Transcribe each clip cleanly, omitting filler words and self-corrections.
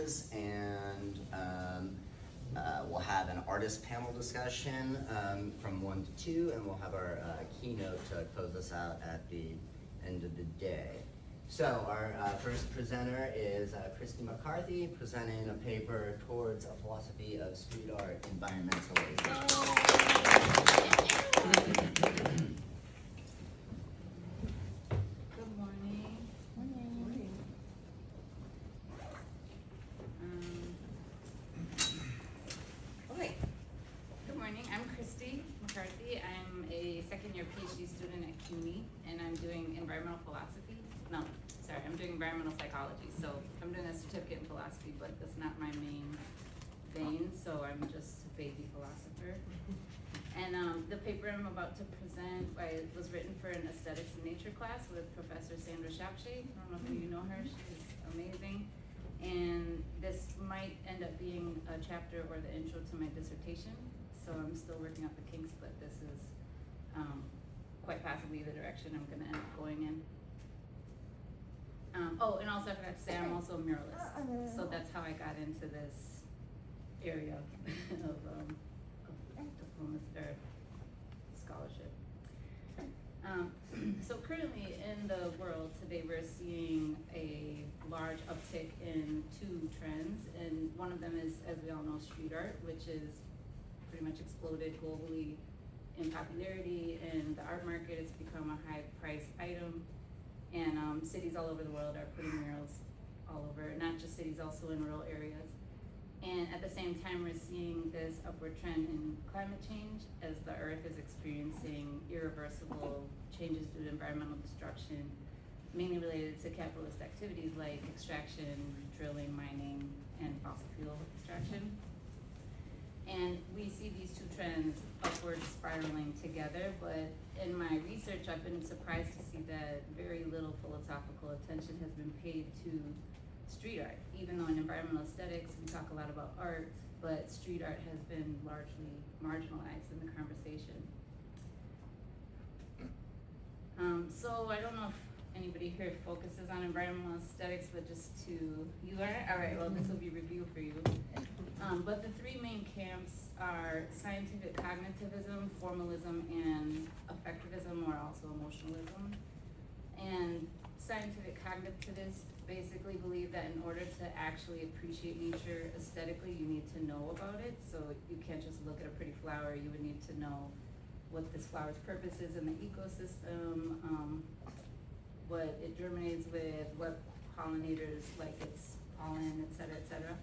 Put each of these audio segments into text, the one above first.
classes, and we'll have an artist panel discussion from 1 to 2, and we'll have our keynote to close us out at the end of the day. So our first presenter is Kristy McCarthy, presenting a paper towards a philosophy of street art environmentalism. Good morning. Okay. Good morning. I'm Kristy McCarthy. I'm a second-year PhD student at CUNY, and I'm doing environmental philosophy. I'm doing environmental psychology. So I'm doing a certificate in philosophy, but that's not my main vein. So I'm just a baby philosopher. And the paper I'm about to present was written for an aesthetics and nature class with Professor Sandra Shapshay. I don't know if you know her. She's amazing. And this might end up being a chapter or the intro to my dissertation. So I'm still working out the kinks, but this is quite possibly the direction I'm going to end up going in. And also I forgot to say I'm also a muralist. So that's how I got into this area of diplomacy or scholarship. So currently in the world today, we're seeing a large uptick in two trends, and one of them is, as we all know, street art, which is pretty much exploded globally in popularity, and the art market has become a high-priced item, and cities all over the world are putting murals all over, not just cities, also in rural areas. And at the same time, we're seeing this upward trend in climate change as the Earth is experiencing irreversible changes due to environmental destruction, mainly related to capitalist activities like extraction, drilling, mining, and fossil fuel extraction. And we see these two trends upward spiraling together, but in my research, I've been surprised to see that very little philosophical attention has been paid to street art. Even though in environmental aesthetics, we talk a lot about art, but street art has been largely marginalized in the conversation. So I don't know if anybody here focuses on environmental aesthetics, but just to, you are? All right, well, this will be review for you. But the three main camps are scientific cognitivism, formalism, and effectivism, or also emotionalism. And scientific cognitivists basically believe that in order to actually appreciate nature aesthetically, you need to know about it. So you can't just look at a pretty flower, you would need to know what this flower's purpose is in the ecosystem, what it germinates with, what pollinators like its pollen, et cetera, et cetera.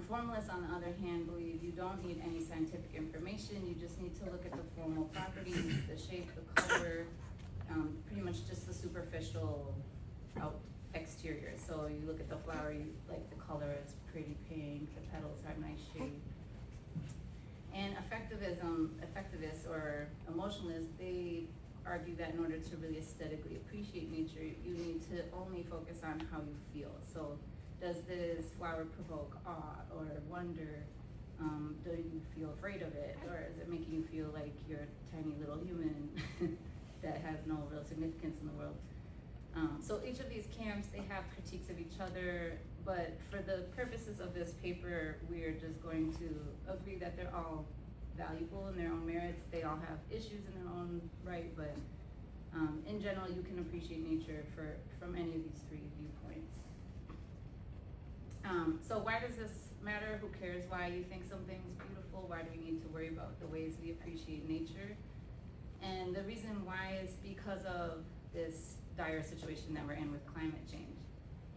Formalists, on the other hand, believe you don't need any scientific information, you just need to look at the formal properties, the shape, the color, pretty much just the superficial exterior. So you look at the flower, you like the color, it's pretty pink, the petals have nice shade. And effectivists or emotionalists, they argue that in order to really aesthetically appreciate nature, you need to only focus on how you feel. So does this flower provoke awe or wonder? Do you feel afraid of it? Or is it making you feel like you're a tiny little human that has no real significance in the world? So each of these camps, they have critiques of each other, but for the purposes of this paper, we're just going to agree that they're all valuable in their own merits. They all have issues in their own right, but in general, you can appreciate nature from any of these three viewpoints. So why does this matter? Who cares why you think something's beautiful? Why do we need to worry about the ways we appreciate nature? And the reason why is because of this dire situation that we're in with climate change.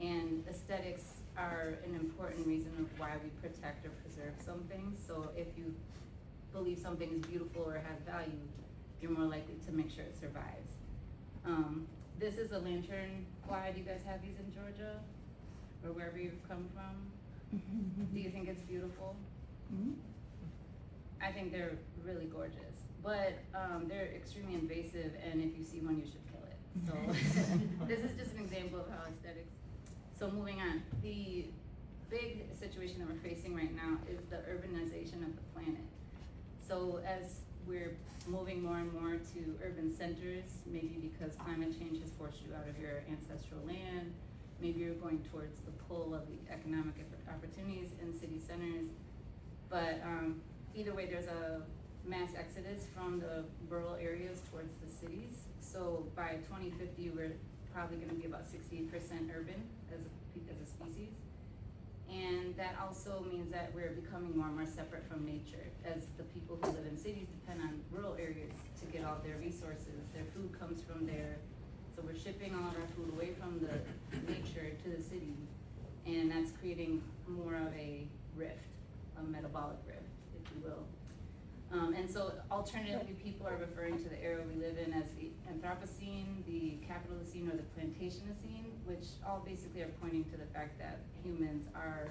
And aesthetics are an important reason of why we protect or preserve something. So if you believe something is beautiful or has value, you're more likely to make sure it survives. This is a lantern fly. Do you guys have these in Georgia? Or wherever you've come from? Do you think it's beautiful? Mm-hmm. I think they're really gorgeous, but they're extremely invasive, and if you see one, you should kill it. So this is just an example of how aesthetics. So moving on, the big situation that we're facing right now is the urbanization of the planet. So as we're moving more and more to urban centers, maybe because climate change has forced you out of your ancestral land, maybe you're going towards the pull of the economic opportunities in city centers. But either way, there's a mass exodus from the rural areas towards the cities. So by 2050, we're probably gonna be about 68% urban as a species. And that also means that we're becoming more and more separate from nature, as the people who live in cities depend on rural areas to get all their resources. Their food comes from there. So we're shipping all of our food away from the nature to the city. And that's creating more of a rift, a metabolic rift, if you will. And so alternatively, people are referring to the era we live in as the Anthropocene, the Capitalocene, or the Plantationocene, which all basically are pointing to the fact that humans are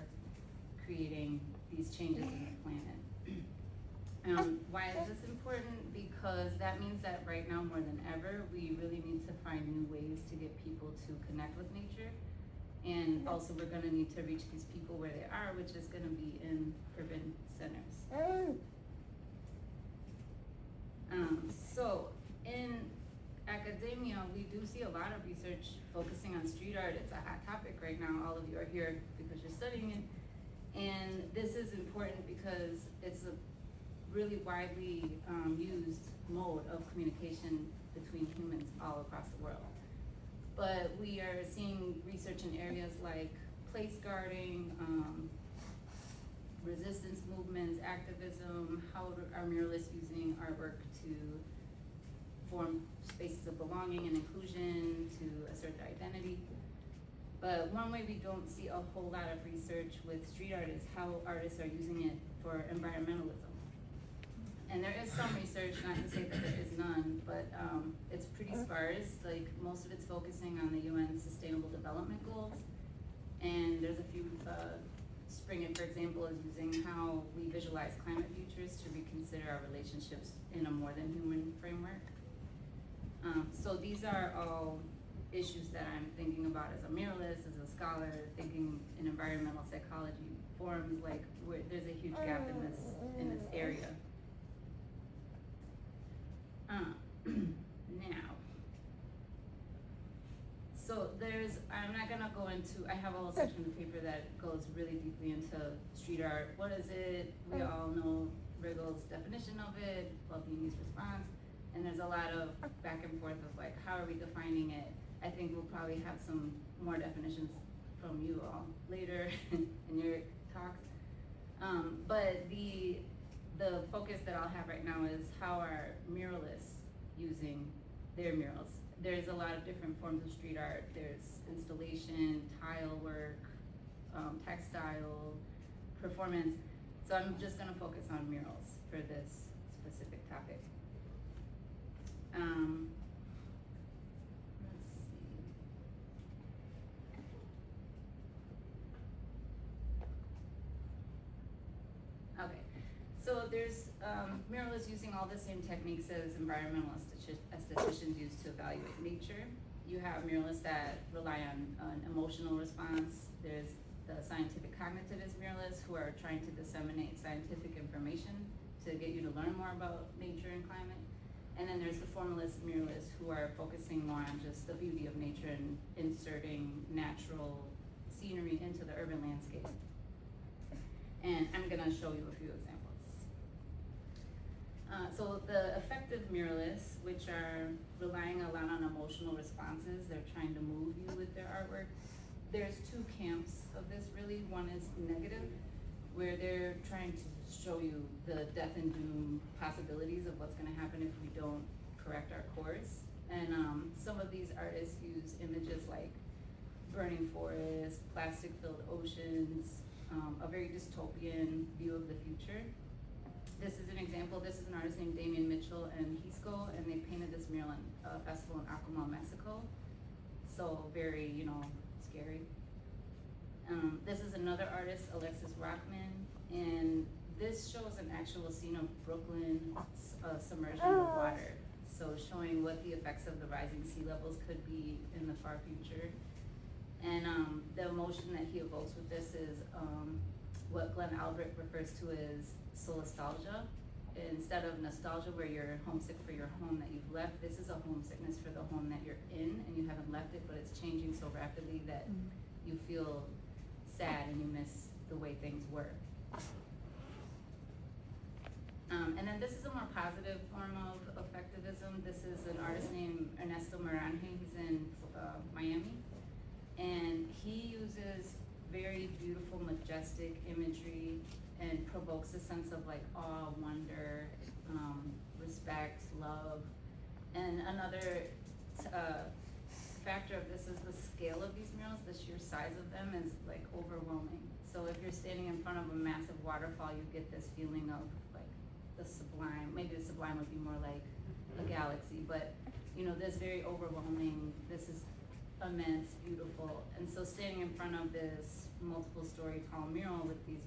creating these changes in the planet. Why is this important? Because that means that right now more than ever, we really need to find new ways to get people to connect with nature. And also we're gonna need to reach these people where they are, which is gonna be in urban centers. So in academia, we do see a lot of research focusing on street art. It's a hot topic right now. All of you are here because you're studying it. And this is important because it's a really widely used mode of communication between humans all across the world. But we are seeing research in areas like place guarding, resistance movements, activism, how are muralists using artwork to form spaces of belonging and inclusion, to assert their identity. But one way we don't see a whole lot of research with street art is how artists are using it for environmentalism. And there is some research, not to say that there is none, but it's pretty sparse. Like most of it's focusing on the UN Sustainable Development Goals. And there's a few, Springer, for example, is using how we visualize climate futures to reconsider our relationships in a more than human framework. So these are all issues that I'm thinking about as a muralist, as a scholar, thinking in environmental psychology forums, like where there's a huge gap in this area. Now, so I'm not gonna go into, I have a whole section of the paper that goes really deeply into street art. What is it? We all know Riggle's definition of it, Baldini's response, and there's a lot of back and forth of like, how are we defining it? I think we'll probably have some more definitions from you all later in your talks. But the focus that I'll have right now is how are muralists using their murals. There's a lot of different forms of street art. There's installation, tile work, textile, performance. So I'm just gonna focus on murals for this specific topic. Let's see. Okay, so there's muralists using all the same techniques as environmental estheticians use to evaluate nature. You have muralists that rely on an emotional response. There's the scientific cognitivist muralists who are trying to disseminate scientific information to get you to learn more about nature and climate. And then there's the formalist muralists who are focusing more on just the beauty of nature and inserting natural scenery into the urban landscape. And I'm gonna show you a few examples. So the effective muralists, which are relying a lot on emotional responses, they're trying to move you with their artwork. There's two camps of this really. One is negative, where they're trying to show you the death and doom possibilities of what's gonna happen if we don't correct our course. And some of these artists use images like burning forests, plastic-filled oceans, a very dystopian view of the future. This is an example. This is an artist named Damian Mitchell and Hisco, and they painted this mural in a festival in Acoma, Mexico. So very, scary. This is another artist, Alexis Rockman, and this shows an actual scene of Brooklyn submerged in the water. So showing what the effects of the rising sea levels could be in the far future. And the emotion that he evokes with this is what Glenn Albrecht refers to as solastalgia, instead of nostalgia where you're homesick for your home that you've left, this is a homesickness for the home that you're in and you haven't left it, but it's changing so rapidly that you feel sad and you miss the way things were. And then this is a more positive form of effectivism. This is an artist named Ernesto Moranje. He's in Miami. And he uses very beautiful, majestic imagery and provokes a sense of like awe, wonder, respect, love. And another factor of this is the scale of these murals. The sheer size of them is like overwhelming. So if you're standing in front of a massive waterfall, you get this feeling of like the sublime. Maybe the sublime would be more like a galaxy, but you know, this very overwhelming, this is immense, beautiful. And so standing in front of this multiple story tall mural with these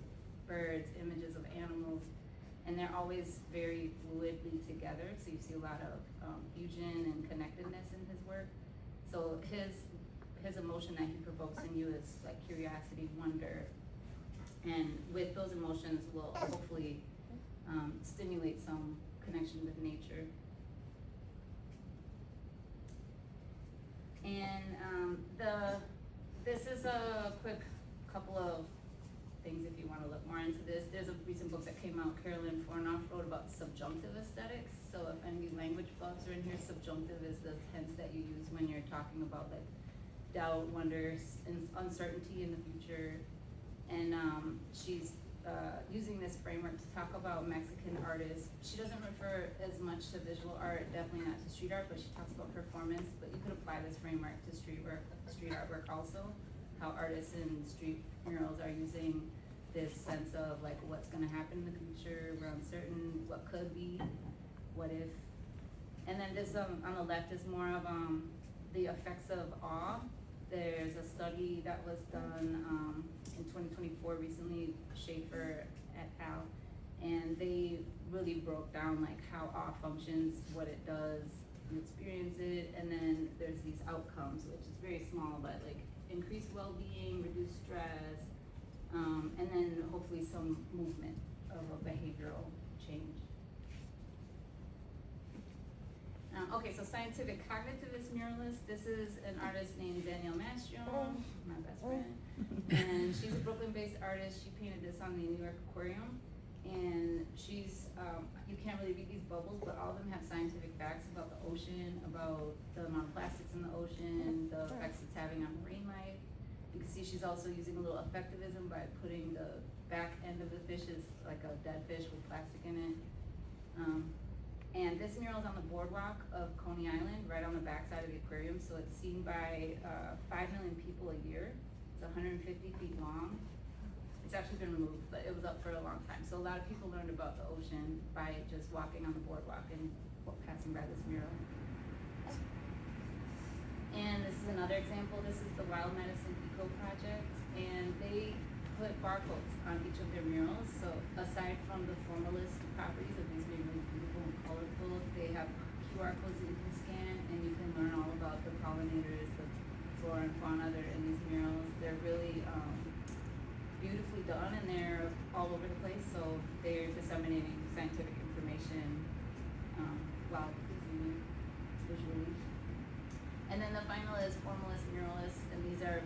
birds, images of animals, and they're always very fluidly together, so you see a lot of fusion and connectedness in his work. So his emotion that he provokes in you is like curiosity, wonder, and with those emotions will hopefully stimulate some connection with nature. And this is a quick couple of things if you want to look more into this. There's a recent book that came out, Carolyn Fornoff wrote about subjunctive aesthetics. So if any language buffs are in here, subjunctive is the tense that you use when you're talking about like doubt, wonder, and uncertainty in the future. And she's using this framework to talk about Mexican artists. She doesn't refer as much to visual art, definitely not to street art, but she talks about performance. But you could apply this framework to street artwork also. How artists in street murals are using this sense of like what's going to happen in the future, we're uncertain, what could be, what if. And then this on the left is more of the effects of awe. There's a study that was done in 2024 recently, Schaefer et al. And they really broke down like how awe functions, what it does, you experience it, and then there's these outcomes, which is very small, but like increased well-being, reduced stress, and then hopefully some movement of a behavioral change. Okay, so scientific cognitivist muralist. This is an artist named Danielle Mastrione, my best friend. And she's a Brooklyn-based artist. She painted this on the New York Aquarium. And she's, you can't really read these bubbles, but all of them have scientific facts about the ocean, about the amount of plastics in the ocean, the effects it's having on marine life. You can see she's also using a little effectivism by putting the back end of the fish as like a dead fish with plastic in it. And this mural is on the boardwalk of Coney Island, right on the backside of the aquarium. So it's seen by 5 million people a year. It's 150 feet long. It's actually been removed, but it was up for a long time. So a lot of people learned about the ocean by just walking on the boardwalk and passing by this mural. And this is another example. This is the Wild Medicine Eco Project, and they put barcodes on each of their murals. So aside from the formalist properties of these being really beautiful and colorful, they have QR codes that you can scan, and you can learn all about the pollinators, the flora and fauna that are in these murals. They're really beautifully done, and they're all over the place, so they're disseminating scientific information while pleasing you visually. And then the final is formalist muralist, and these are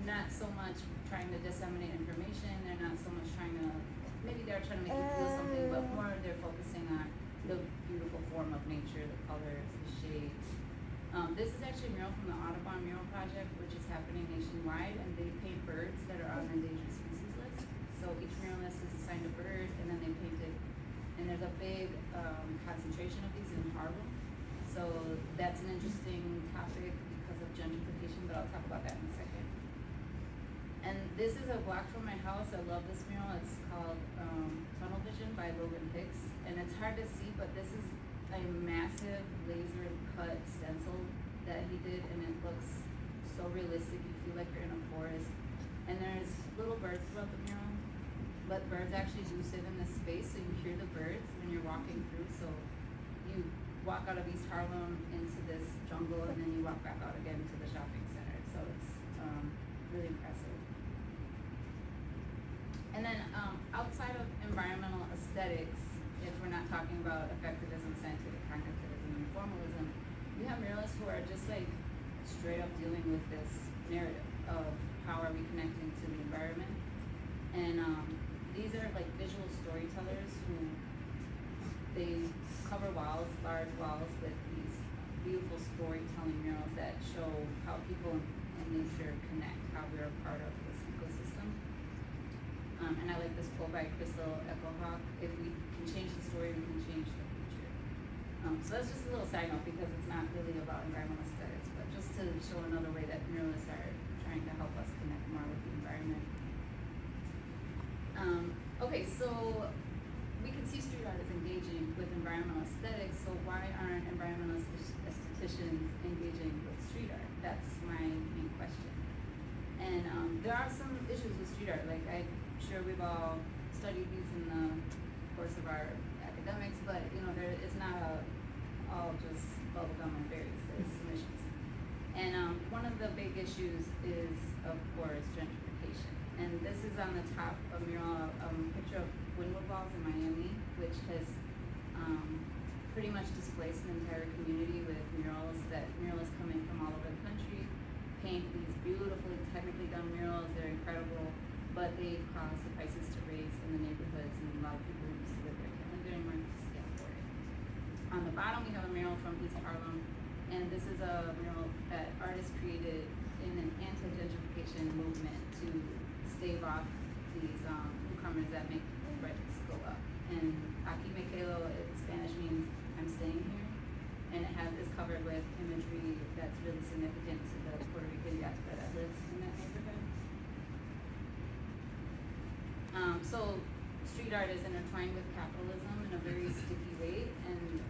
not so much trying to disseminate information, they're not so much trying to, maybe they're trying to make you feel something, but more they're focusing on the beautiful form of nature, the colors, the shapes. This is actually a mural from the Audubon Mural Project, which is happening nationwide, and they paint birds that are on the endangered species list. So each muralist is assigned a bird, and then they paint it. And there's a big concentration of these in Harlem. So that's an interesting topic because of gentrification, but I'll talk about that in a second. And this is a block from my house. I love this mural. It's called Tunnel Vision by Logan Hicks. And it's hard to see, but this is a massive laser cut stencil that he did, and it looks so realistic. You feel like you're in a forest. And there's little birds throughout the mural, but birds actually do sit in this space, so you hear the birds when you're walking through. So you walk out of East Harlem into this jungle, and then you walk back out again to the shopping center. So it's really impressive. And then outside of environmental aesthetics, if we're not talking about effectivism, scientific cognitivism, and formalism, we have muralists who are just like straight up dealing with this narrative of how are we connecting to the environment. And these are like visual storytellers who they cover walls, large walls with these beautiful storytelling murals that show how people and nature connect, how we're a part of this ecosystem. And I like this quote by Crystal Echohawk: if we can change the story, we can change the future. So that's just a little side note because it's not really about environmental aesthetics, but just to show another way that muralists are trying to help us connect more with the environment. Okay, so we can see street art is engaging with environmental aesthetics, so why aren't environmental estheticians engaging with street art? That's my main question. And there are some issues with street art, like I'm sure we've all studied these in the course of our academics, but you know, it's not all just bubblegum and berries, there's some issues. And one of the big issues is, of course, gentrification. And this is on the top of mural, picture of Wynwood Walls in Miami, which has pretty much displaced an entire community with murals come in from all over the country, paint these beautifully technically done murals. They're incredible, but they cause the prices to raise in the neighborhoods, and a lot of people who used to live there can't live there anymore because they can't afford it. On the bottom, we have a mural from East Harlem, and this is a mural that artists created in an anti-gentrification movement to stave off these newcomers that make rents go up. And aquí me quedo in Spanish means I'm staying here, and is covered with imagery that's really significant to the Puerto Rican diaspora that lives in that neighborhood. So street art is intertwined with capitalism in a very sticky way, and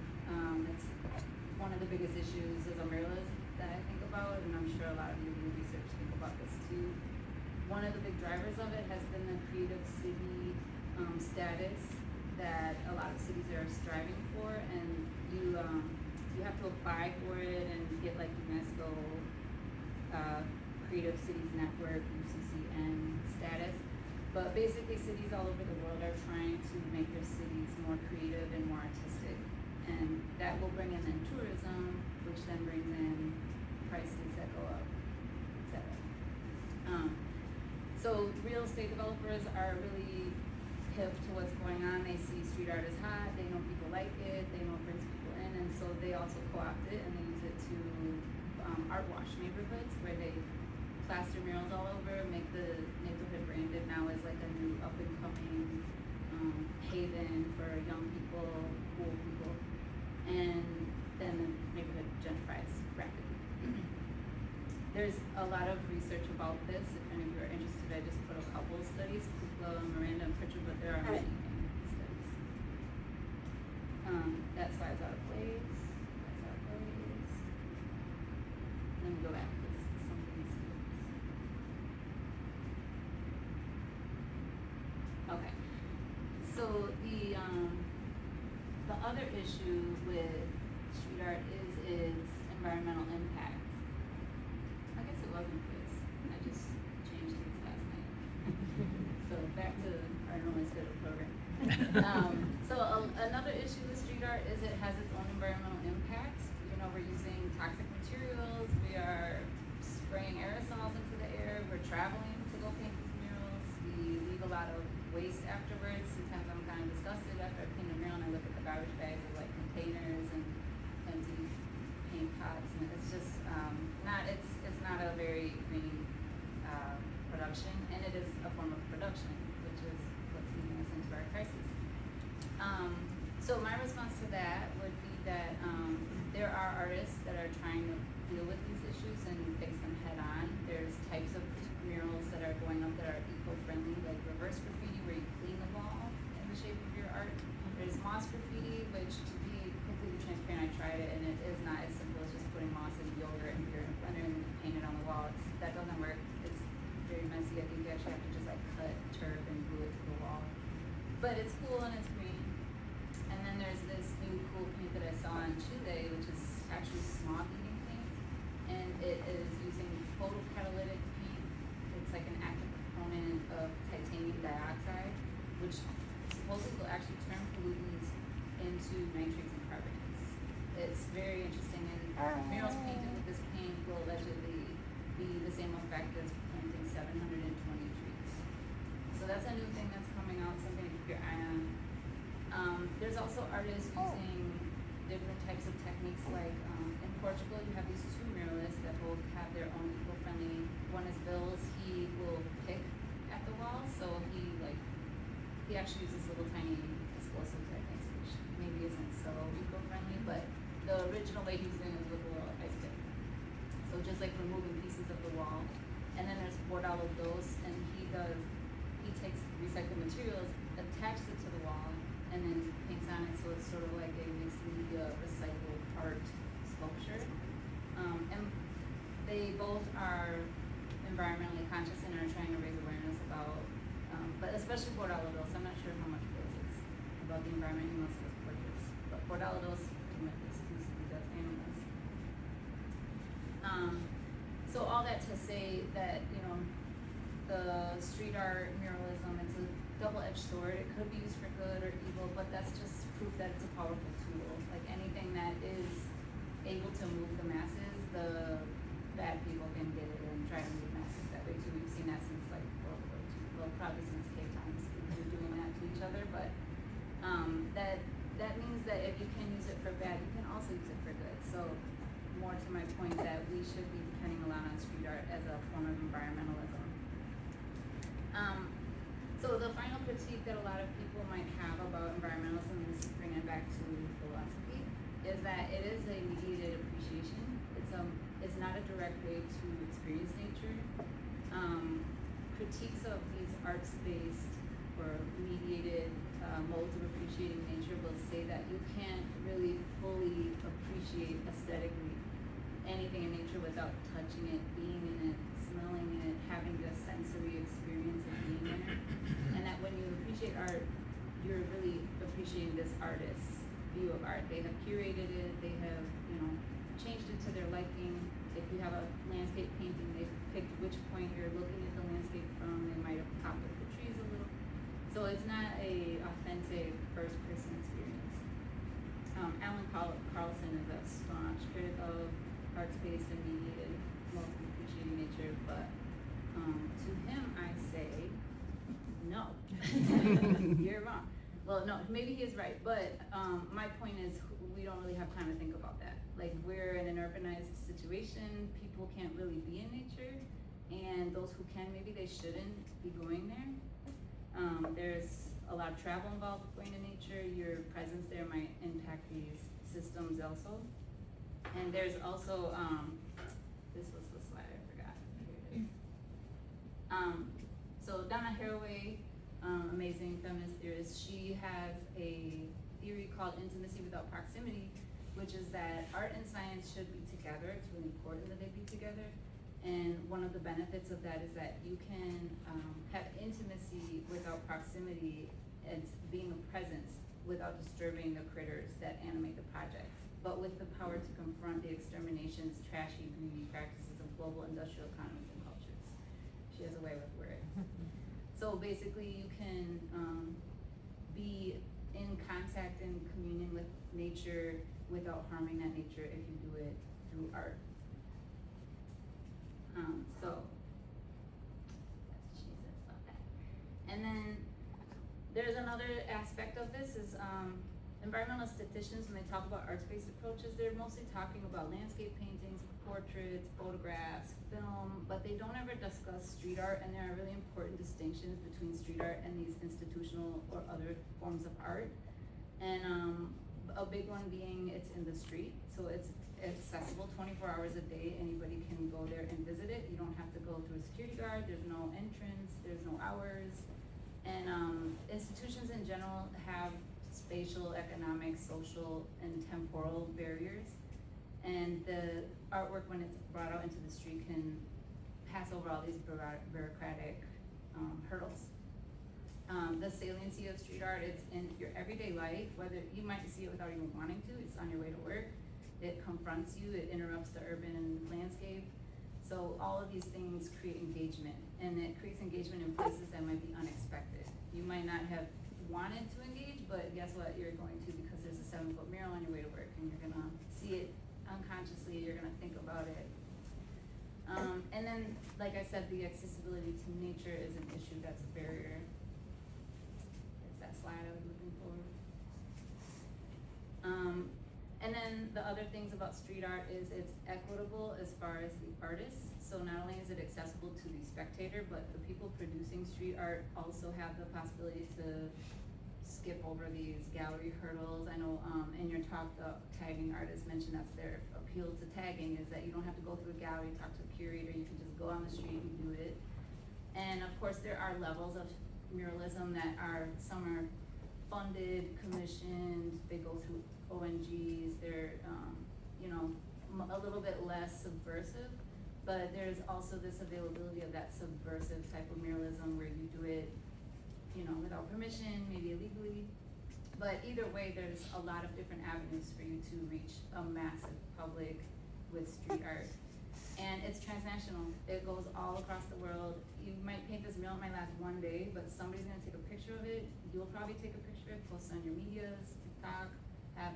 it's one of the biggest issues as a muralist that I think about, and I'm sure a lot of you who do research think about this too. One of the big drivers of it has been the creative city status that a lot of cities are striving for, and you have to apply for it and get like UNESCO Creative Cities Network, UCCN status. But basically cities all over the world are trying to make their cities more creative and more artistic, and that will bring in then tourism, which then brings in prices that go up, etc. So real estate developers are really hip to what's going on. They see street art as hot, they know people like it, they know it brings people in, and so they also co-opt it and they use it to art wash neighborhoods where they plaster murals all over, make the neighborhood branded now as like a new up and coming haven for young people, cool people, and then the neighborhood gentrifies rapidly. There's a lot of research about this. If any of you are interested, I just put a couple of studies, Kukla, Miranda, and Pritchard, but there are many studies. That slide's out of place. That's out of place. Let me go back. Okay. So the other issue with street art is its environmental impact. I guess it wasn't this. I just changed things last night. So back to our normally scheduled program. Another issue with street art is it has its own environmental impact. You know, we're using toxic materials. We are spraying aerosols into the air. We're traveling to go paint these murals. We leave a lot of waste afterwards. Sometimes I'm kind of disgusted after I paint a mural and I look at the garbage bags of like containers and empty paint pots, and it's just it's not a very green production, and it is a form of production, which is what's leading us into our crisis. So my response to that would be that there are artists that are trying to deal with these issues and face them head on. There's types of murals that are going up that are eco-friendly, like reverse graffiti, where you clean the wall in the shape of your art. There's moss graffiti, which, to be completely transparent, I tried it, and it is not as simple as just putting moss in yogurt and beer in a blender and then paint it on the wall. That doesn't work. It's very messy. I think you actually have to just like cut turf and glue it to the wall. But it's cool and it's green. And then there's this new cool paint that I saw in Chile, which is actually smog eating paint, and it is using photocatalytic paint. It's like an active component of titanium dioxide, which supposedly will actually turn pollutants into nitrates and carbonates. It's very interesting, and murals painted with this paint will allegedly be the same effect as planting 720 trees. So that's a new thing that's coming out, something to keep your eye on. There's also artists using different types of techniques, like in Portugal you have these two muralists that both have their own eco-friendly. One is Bill's, he will pick at the wall, so he actually uses little tiny explosive techniques, which maybe isn't so eco-friendly, but the original way he's doing it is with a little ice pick. So just like removing pieces of the wall. And then there's Bordalo Dos, and he takes recycled materials, attaches it to the wall, and then paints on it, so it's sort of like a mixed media recycled art sculpture. And they both are environmentally conscious and are trying to raise awareness about, but especially Bordalo Dos. I'm not sure how much Dos is about the environment unless it was portraits, but Bordalo Dos exclusively does animals. So all that to say that, the street art muralism, it's a double-edged sword. It could be used for good or evil, but that's just proof that it's a powerful tool. Like anything that is able to move the masses, the bad people can get it and try to move masses that way too. We've seen that since like World War II. Well, probably since cave times, people are doing that to each other, but that means that if you can use it for bad, you can also use it for good. So more to my point that we should be depending a lot on street art as a form of environmentalism. So the final critique that a lot of people might have about environmentalism, and this is bringing it back to philosophy, is that it is a mediated appreciation. It's not a direct way to experience nature. Critiques of these arts-based or mediated modes of appreciating nature will say that you can't really fully appreciate aesthetically anything in nature without touching it, being in it, smelling it, having the sensory experience of being in it. And that when you appreciate art, you're really appreciating this artist's view of art. They have curated it, they have, changed it to their liking. If you have a landscape painting, they've picked which point you're looking at the landscape from. They might have popped up the trees a little. So it's not a authentic first-person experience. Alan Carlson is a staunch critic of arts-based and mediated modes of appreciating nature, but to him I say, no, you're wrong. Well, no, maybe he is right, but my point is we don't really have time to think about that. Like, we're in an urbanized situation, people can't really be in nature, and those who can, maybe they shouldn't be going there. There's a lot of travel involved with going to nature. Your presence there might impact these systems also. And there's also, this was the slide I forgot. Here it is. So Donna Haraway, amazing feminist theorist, she has a theory called intimacy without proximity, which is that art and science should be together. It's really important that they be together. And one of the benefits of that is that you can have intimacy without proximity and being a presence without disturbing the critters that animate the project, but with the power to confront the exterminations, trashy, greedy practices of global industrial economies and cultures. She has a way with words. So basically you can be in contact and communion with nature without harming that nature if you do it through art. So that's about that. And then there's another aspect of this is environmental statisticians, when they talk about arts-based approaches, they're mostly talking about landscape paintings, portraits, photographs, film, but they don't ever discuss street art, and there are really important distinctions between street art and these institutional or other forms of art. And a big one being it's in the street, so it's accessible 24 hours a day. Anybody can go there and visit it. You don't have to go through a security guard. There's no entrance. There's no hours. And institutions in general have spatial, economic, social, and temporal barriers. And the artwork, when it's brought out into the street, can pass over all these bureaucratic hurdles. The saliency of street art, it's in your everyday life, whether you might see it without even wanting to. It's on your way to work. It confronts you, it interrupts the urban landscape. So all of these things create engagement, and it creates engagement in places that might be unexpected. You might not have wanted to engage, but guess what? You're going to, because there's a 7-foot mural on your way to work, and you're gonna see it unconsciously, you're gonna think about it. And then, like I said, the accessibility to nature is an issue that's a barrier. It's that slide I was looking for. And then the other things about street art is it's equitable as far as the artists. So not only is it accessible to the spectator, but the people producing street art also have the possibility to skip over these gallery hurdles. I know in your talk, the tagging artist mentioned that's their appeal to tagging, is that you don't have to go through a gallery, talk to a curator, you can just go on the street and do it. And of course, there are levels of muralism that are, some are funded, commissioned, they go through ONGs, they're, you know, a little bit less subversive, but there's also this availability of that subversive type of muralism where you do it, you know, without permission, maybe illegally. But either way, there's a lot of different avenues for you to reach a massive public with street art. And it's transnational. It goes all across the world. You might paint this mural, it might last one day, but somebody's gonna take a picture of it. You'll probably take a picture, post it on your medias, TikTok, have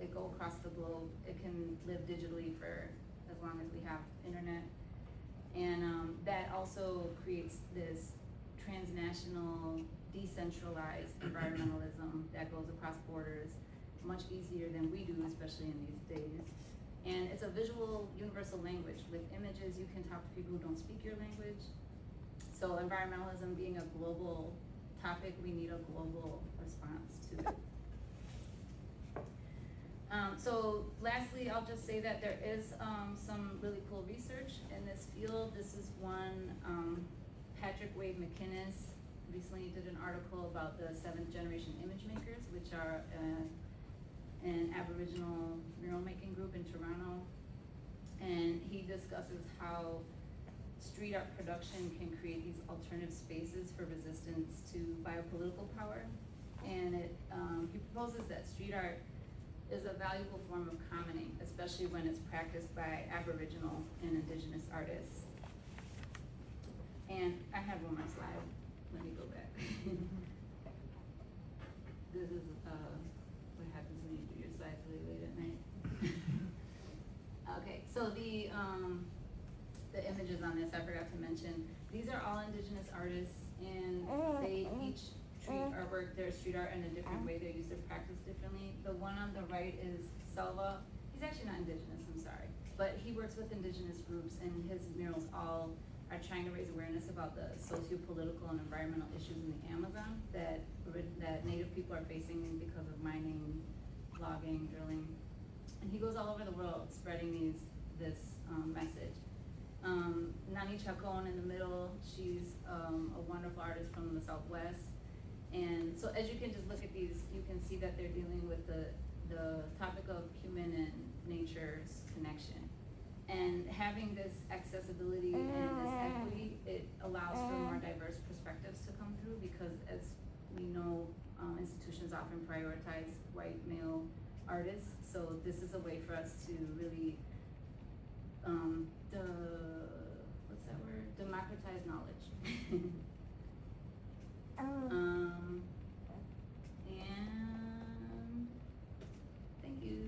it go across the globe. It can live digitally for as long as we have internet. And that also creates this transnational, decentralized environmentalism that goes across borders much easier than we do, especially in these days. And it's a visual universal language. With images, you can talk to people who don't speak your language. So environmentalism being a global topic, we need a global response to it. So lastly, I'll just say that there is some really cool research in this field. This is one, Patrick Wade McInnes recently did an article about the 7th generation image makers, which are an Aboriginal mural making group in Toronto. And he discusses how street art production can create these alternative spaces for resistance to biopolitical power. And he proposes that street art is a valuable form of commenting, especially when it's practiced by Aboriginal and Indigenous artists. And I have one more slide. Let me go back. This is what happens when you do your slides really late at night. Okay, so the images on this I forgot to mention. These are all Indigenous artists, and they each treat artwork, their street art in a different way. They use their practice differently. The one on the right is Selva. He's actually not Indigenous, I'm sorry. But he works with Indigenous groups, and his murals all are trying to raise awareness about the socio-political and environmental issues in the Amazon that Native people are facing because of mining, logging, drilling. And he goes all over the world spreading this message. Nani Chacon in the middle, she's a wonderful artist from the Southwest. And so as you can just look at these, you can see that they're dealing with the topic of human and nature's connection. And having this accessibility and this equity, it allows for more diverse perspectives to come through, because as we know, institutions often prioritize white male artists. So this is a way for us to really, democratize knowledge. And thank you.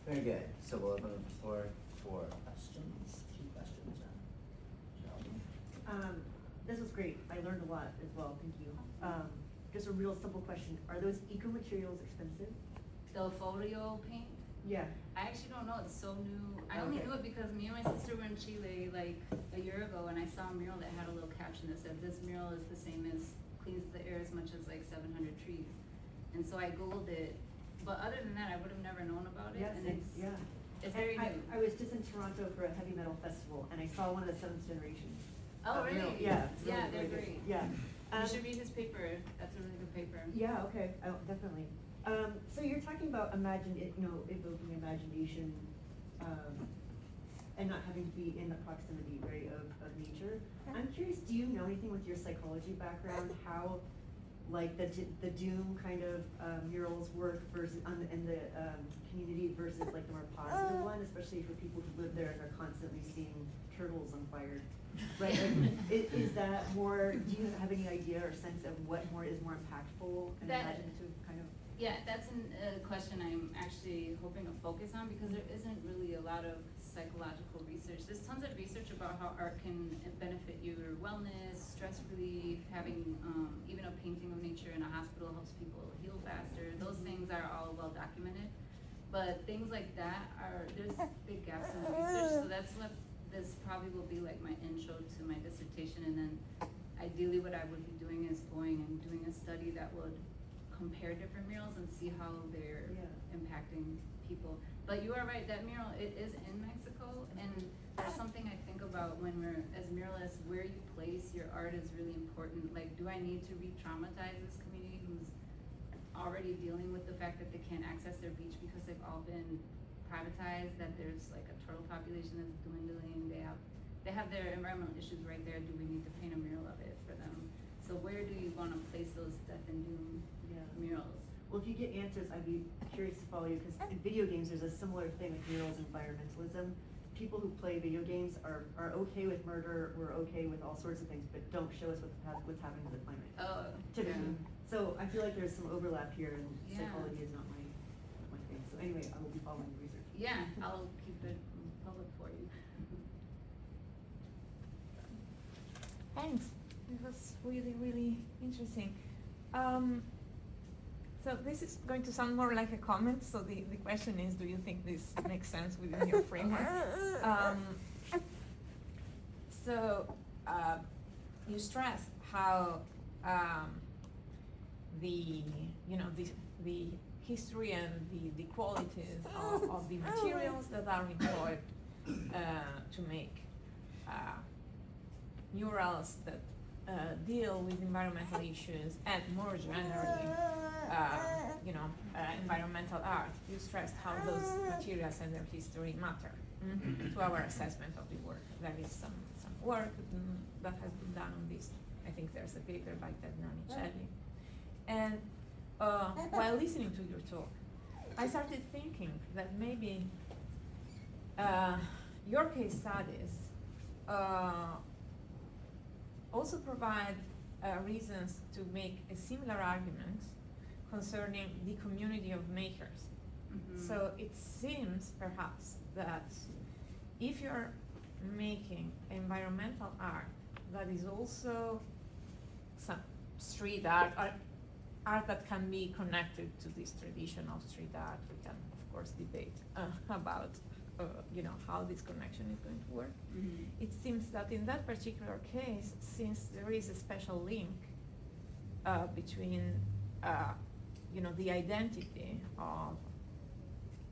Very good. So we'll open the floor for questions. 2 questions. This was great. I learned a lot as well. Thank you. Just a real simple question. Are those eco-materials expensive? The folio paint? Yeah. I actually don't know, it's so new. I only knew it because me and my sister were in Chile like a year ago, and I saw a mural that had a little caption that said, "This mural is the same as, cleans the air as much as like 700 trees." And so I Googled it, but other than that, I would have never known about it. Yes, And it's very new. I was just in Toronto for a heavy metal festival, and I saw one of the 7th generation. Oh, really? Mural. Yeah. It's Yeah, really, they're really great. good. Yeah. You should read his paper, that's a really good paper. Yeah, okay, definitely. So you're talking about evoking imagination, and not having to be in the proximity, right, of nature. I'm curious, do you know anything with your psychology background, how, like, the doom kind of murals work versus, in the community versus, like, the more positive one, especially for people who live there and are constantly seeing turtles and fired. Right, like, is that more, do you have any idea or sense of what is more impactful and That- imaginative kind of? Yeah, that's a question I'm actually hoping to focus on, because there isn't really a lot of psychological research. There's tons of research about how art can benefit your wellness, stress relief, having even a painting of nature in a hospital helps people heal faster. Those things are all well documented. But things like that there's big gaps in the research, so that's what this probably will be like my intro to my dissertation. And then ideally what I would be doing is going and doing a study that would compare different murals and see how they're impacting people. But you are right, that mural, it is in Mexico, and there's something I think about when we're, as muralists, where you place your art is really important. Like, do I need to re-traumatize this community who's already dealing with the fact that they can't access their beach because they've all been privatized, that there's like a turtle population that's dwindling, they have their environmental issues right there. Do we need to paint a mural of it for them? So where do you wanna place those death and doom murals? Well, if you get answers, I'd be curious to follow you, because in video games, there's a similar thing with murals and environmentalism. People who play video games are okay with murder, we're okay with all sorts of things, but don't show us what's happening to the planet. Oh, Typically. So I feel like there's some overlap here, and Yeah. psychology is not my thing. So anyway, I will be following the research. Yeah, I'll keep it public for you. Thanks. It was really, really interesting. So this is going to sound more like a comment. So the question is, do you think this makes sense within your framework? You stress how the history and the qualities of the materials that are employed to make murals that deal with environmental issues and more generally, environmental art. You stressed how those materials and their history matter to our assessment of the work. There is some work that has been done on this. I think there's a paper by Ted Nanicelli. And while listening to your talk, I started thinking that maybe your case studies also provide reasons to make a similar argument concerning the community of makers. Mm-hmm. So it seems perhaps that if you're making environmental art that is also some street art, or art that can be connected to this tradition of street art, we can of course debate about how this connection is going to work. Mm-hmm. It seems that in that particular case, since there is a special link between the identity of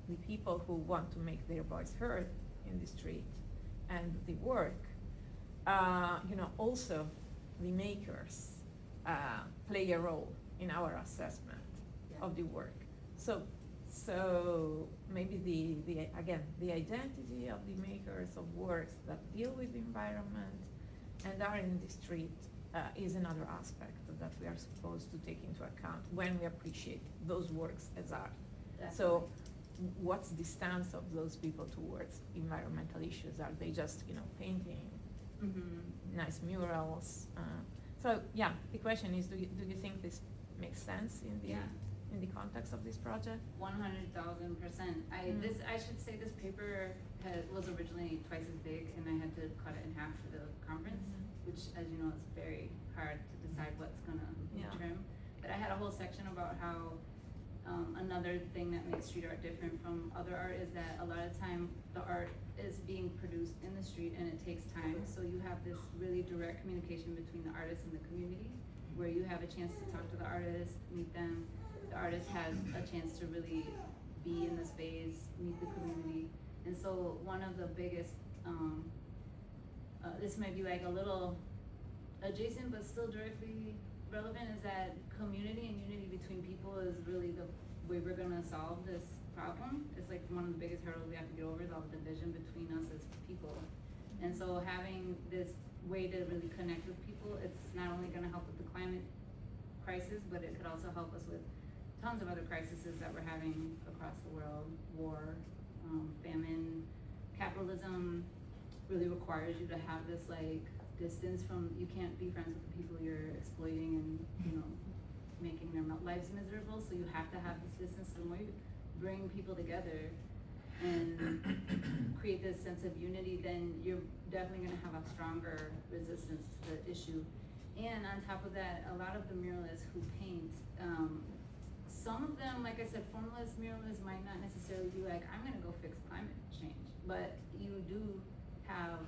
the people who want to make their voice heard in the street and the work, also the makers play a role in our assessment of the work. So maybe the identity of the makers of works that deal with the environment and are in the street is another aspect that we are supposed to take into account when we appreciate those works as art. Definitely. So what's the stance of those people towards environmental issues? Are they just, painting nice murals? So yeah, the question is, do you think this makes sense in the context of this project? 100,000%. I should say this paper was originally twice as big, and I had to cut it in half for the conference, which, as you know, is very hard to decide what's gonna be trim. But I had a whole section about how another thing that makes street art different from other art is that a lot of time the art is being produced in the street and it takes time. So you have this really direct communication between the artist and the community, where you have a chance to talk to the artist, meet them. The artist has a chance to really be in the space, meet the community. And so one of the biggest, this might be like a little adjacent but still directly relevant, is that community and unity between people is really the way we're gonna solve this problem. It's like one of the biggest hurdles we have to get over is all the division between us as people. And so having this way to really connect with people, it's not only gonna help with the climate crisis, but it could also help us with tons of other crises that we're having across the world: war, famine, capitalism, really requires you to have this like distance from, you can't be friends with the people you're exploiting and, you know, making their lives miserable, so you have to have this distance. The more you bring people together and create this sense of unity, then you're definitely gonna have a stronger resistance to the issue. And on top of that, a lot of the muralists who paint, some of them, like I said, formalist muralists might not necessarily be like, I'm gonna go fix climate change, but you do have,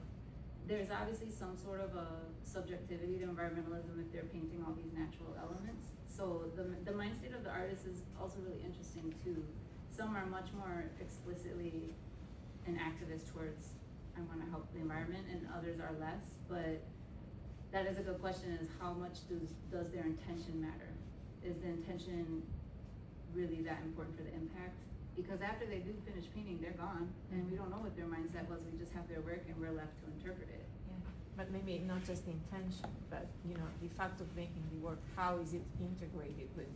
there's obviously some sort of a subjectivity to environmentalism if they're painting all these natural elements. So the mind state of the artist is also really interesting too. Some are much more explicitly an activist towards, I wanna help the environment, and others are less, but that is a good question, is how much does their intention matter? Is the intention really that important for the impact? Because after they do finish painting, they're gone, and we don't know what their mindset was, we just have their work and we're left to interpret it. Yeah, but maybe not just the intention, but you know, the fact of making the work, how is it integrated with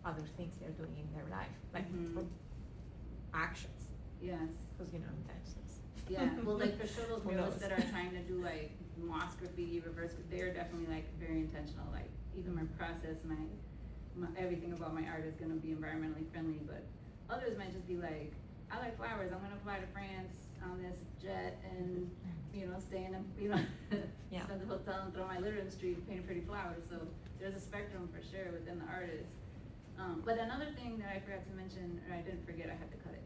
other things they're doing in their life, like actions, Yes. because you know, intentions. Yeah, well, like for sure those Who muralists knows? that are trying to do like moss graffiti, reverse, they're definitely like very intentional, like even my process, my everything about my art is gonna be environmentally friendly, but others might just be like, I like flowers, I'm gonna fly to France on this jet and, you know, stay in a, you know, Yeah. spend the hotel and throw my litter in the street, paint pretty flowers, so there's a spectrum for sure within the artist. But another thing that I forgot to mention, or I didn't forget, I had to cut it,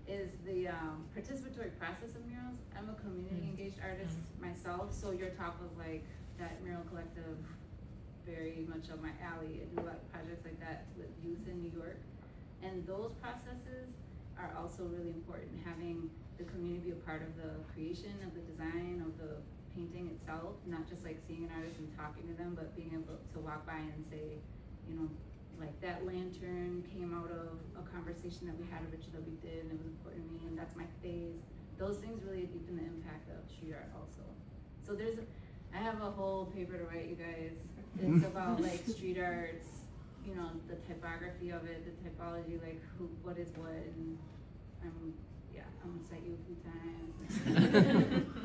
is the participatory process of murals. I'm a community engaged artist myself, so your talk was like that mural collective, very much up my alley. I do a lot of projects like that with youth in New York. And those processes are also really important, having the community be a part of the creation of the design of the painting itself, not just like seeing an artist and talking to them, but being able to walk by and say, you know, like that lantern came out of a conversation that we had, a ritual that we did, and it was important to me, and that's my phase. Those things really deepen the impact of street art also. So I have a whole paper to write, you guys. It's about like street arts, you know, the typography of it, the typology, like what is what, and I'm gonna cite you a few times.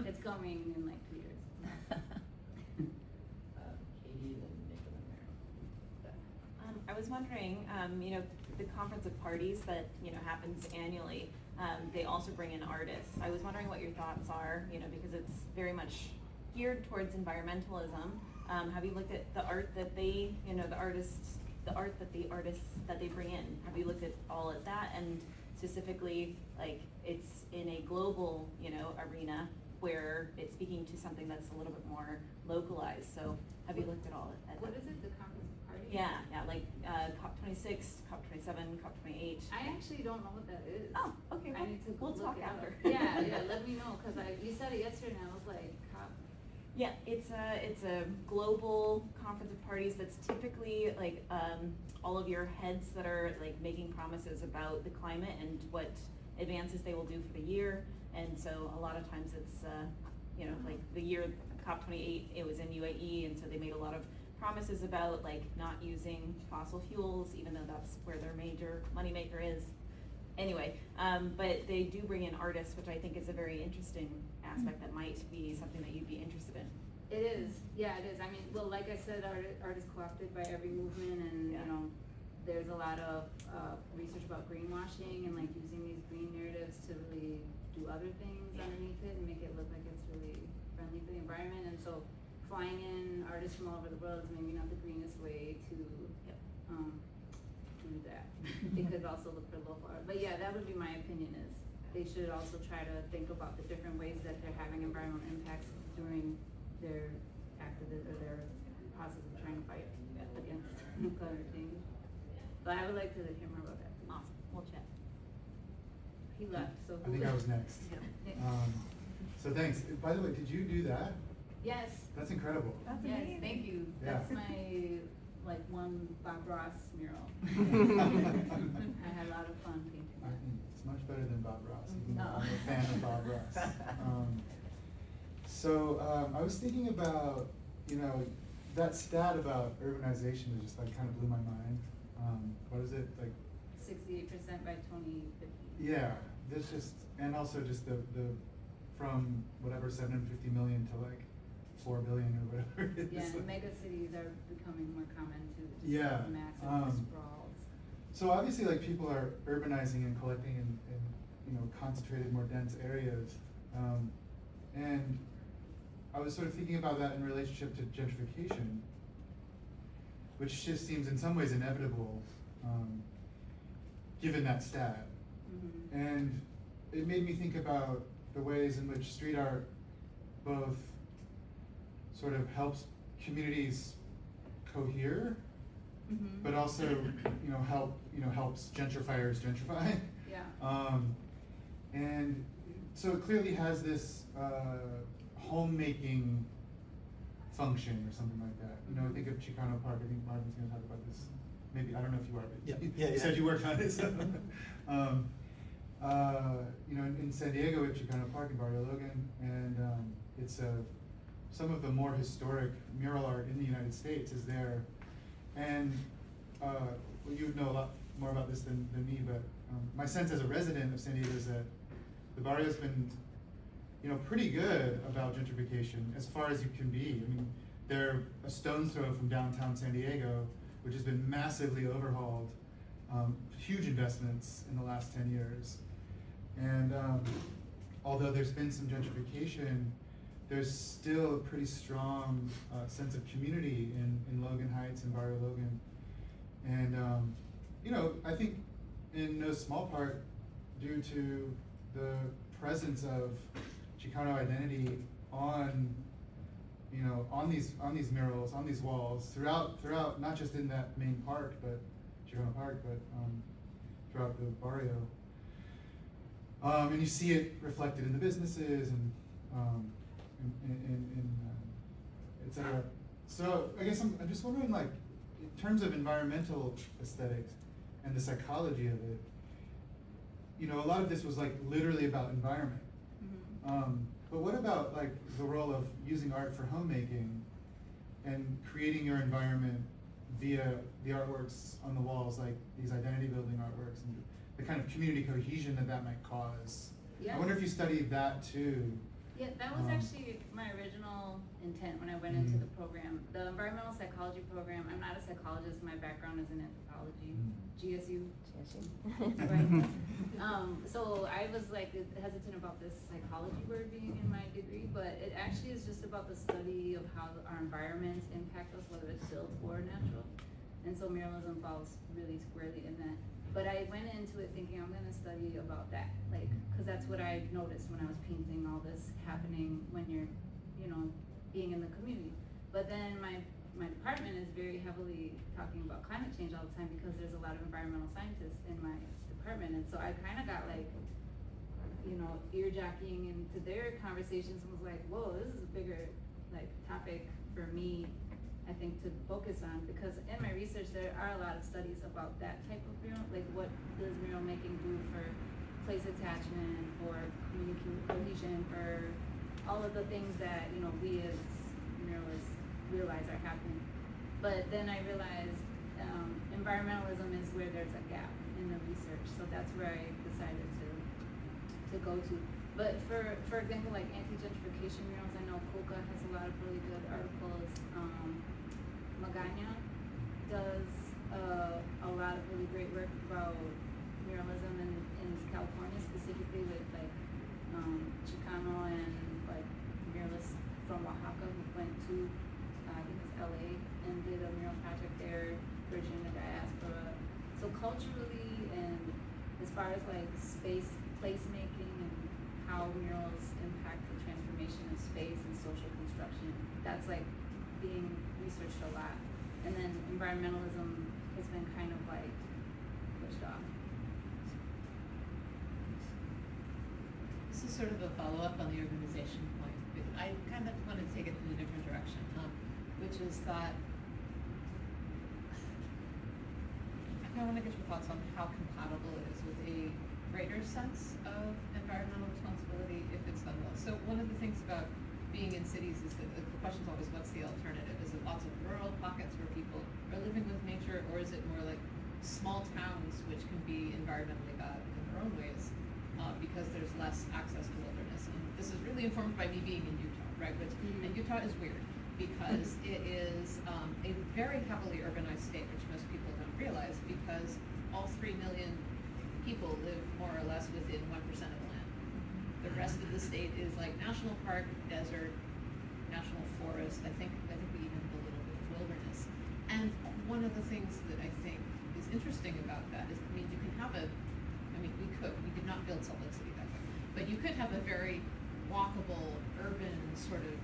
It's coming in like 2 years. Katie, then Nick, and then Mary. I was wondering, you know, the conference of parties that, you know, happens annually, they also bring in artists. I was wondering what your thoughts are, you know, because it's very much geared towards environmentalism. Have you looked at the art that they, you know, the artists that they bring in? Have you looked at all of that? And specifically, like, it's in a global, you know, arena where it's speaking to something that's a little bit more localized. So have you looked at all at What is it, the conference of parties? Yeah, like COP26, COP27, COP28. I actually don't know what that is. Oh, okay, I need to we'll look talk it up. after. Yeah, let me know, cause you said it yesterday and I was like, cop. Yeah, it's a global conference of parties that's typically like all of your heads that are like making promises about the climate and what advances they will do for the year. And so a lot of times it's you know, like the year COP28, it was in UAE, and so they made a lot of promises about like not using fossil fuels, even though that's where their major moneymaker is. Anyway, but they do bring in artists, which I think is a very interesting aspect that might be something that you'd be interested in. It is, yeah, it is. I mean, well, like I said, art is co-opted by every movement, and Yeah. you know, there's a lot of research about greenwashing and like using these green narratives to really do other things underneath it and make it look like it's really friendly for the environment. And so, flying in artists from all over the world is maybe not the greenest way to do that. They could also look for local art. But yeah, that would be my opinion, is they should also try to think about the different ways that they're having environmental impacts during their activism or their process of trying to fight against climate change. But I would like to hear more about that. Awesome, we'll chat. He left, so. I think I was next. Yeah. So thanks. By the way, did you do that? Yes. That's incredible. That's Yes, amazing. thank you. Yeah. That's my, like, one Bob Ross mural. I had a lot of fun painting I that. think it's much better than Bob Ross, even though No. I'm a fan of Bob Ross. So I was thinking about, you know, that stat about urbanization that just like kind of blew my mind. What is it, like? 68% by 2050. Yeah, this just, and also just the from whatever 750 million to like 4 billion or whatever it is. Yeah, and mega cities are becoming more common too, just Yeah, massive sprawls. So obviously, like, people are urbanizing and collecting in you know, concentrated, more dense areas, and I was sort of thinking about that in relationship to gentrification, which just seems in some ways inevitable, given that stat. Mhm. And it made me think about the ways in which street art both sort of helps communities cohere, Mhm. but also, you know, helps gentrifiers gentrify. Yeah. And so it clearly has this homemaking function or something like that. You know, think of Chicano Park. I think Marvin's going to talk about this. Maybe, I don't know if you are, but Yeah, you said you worked on it. So. You know, in San Diego at Chicano Park in Barrio Logan, and it's some of the more historic mural art in the United States is there. And well, you would know a lot more about this than me, but my sense as a resident of San Diego is that the barrio's been, you know, pretty good about gentrification as far as you can be. I mean, they're a stone's throw from downtown San Diego, which has been massively overhauled, huge investments in the last 10 years. And although there's been some gentrification, there's still a pretty strong sense of community in Logan Heights and Barrio Logan. And, you know, I think in no small part due to the presence of Chicano identity on, you know, on these murals, on these walls, throughout, not just in that main park, but Chicano Park, but throughout the barrio. And you see it reflected in the businesses and et cetera. So I guess I'm just wondering, like, in terms of environmental aesthetics and the psychology of it, you know, a lot of this was like literally about environment. Mhm. But what about like the role of using art for homemaking and creating your environment via the artworks on the walls, like these identity building artworks, and the kind of community cohesion that might cause? Yeah. I wonder if you studied that too. Yeah, that was actually my original intent when I went into the program. The environmental psychology program, I'm not a psychologist, my background is in anthropology, GSU. Right. So I was like hesitant about this psychology word being in my degree, but it actually is just about the study of how our environments impact us, whether it's built or natural. And so muralism falls really squarely in that. But I went into it thinking I'm gonna study about that, like, cause that's what I noticed when I was painting all this happening when you're, you know, being in the community. But then my department is very heavily talking about climate change all the time because there's a lot of environmental scientists in my department. And so I kinda got like, you know, ear jockeying into their conversations and was like, whoa, this is a bigger like topic for me, I think, to focus on, because in my research there are a lot of studies about that type of mural, like what does mural making do for place attachment, for community cohesion, for all of the things that, you know, we as muralists realize are happening. But then I realized environmentalism is where there's a gap in the research, so that's where I decided to go to. But for example, like anti-gentrification murals, I know Coca has a lot of really good articles. Magana does a lot of really great work about muralism in California, specifically with like Chicano and like muralists from Oaxaca who went to I think it's LA and did a mural project there, Virginia diaspora. So culturally and as far as like placemaking and how murals impact the transformation of space and social construction, that's like being researched a lot. And then environmentalism has been kind of like pushed off. This is sort of a follow-up on the urbanization point. I kind of want to take it in a different direction, which is that I kind of want to get your thoughts on how compatible it is with a greater sense of environmental responsibility if it's done well. So one of the things about being in cities is that the question's always, what's the alternative? Is it lots of rural pockets where people are living with nature, or is it more like small towns which can be environmentally bad in their own ways? because there's less access to wilderness. And this is really informed by me being in Utah, right? Which, and Utah is weird because it is a very heavily urbanized state, which most people don't realize, because all 3 million people live more or less within 1% of the land. The rest of the state is like national park, desert, national forest. I think we even have a little bit of wilderness. And one of the things that I think is interesting about that is, I mean, you can have we did not build Salt Lake City that way, but you could have a very walkable, urban sort of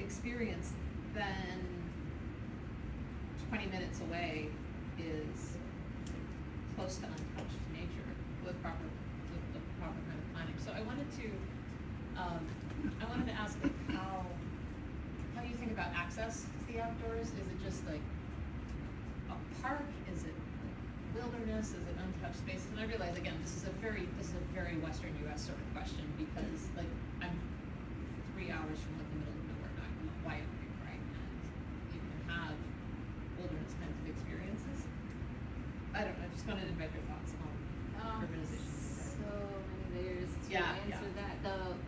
experience. Then 20 minutes away is close to untouched nature with the proper kind of planning. So I wanted to ask like how do you think about access to the outdoors? Is it just like a park? Is it wilderness? Is it untouched spaces? And I realize again, this is a very Western U.S. sort of question because like I'm 3 hours from like the middle of nowhere, not Wyoming, right? And you can have wilderness kinds of experiences. I don't know. I just wanted to invite your thoughts on urbanization. So many layers to answer that.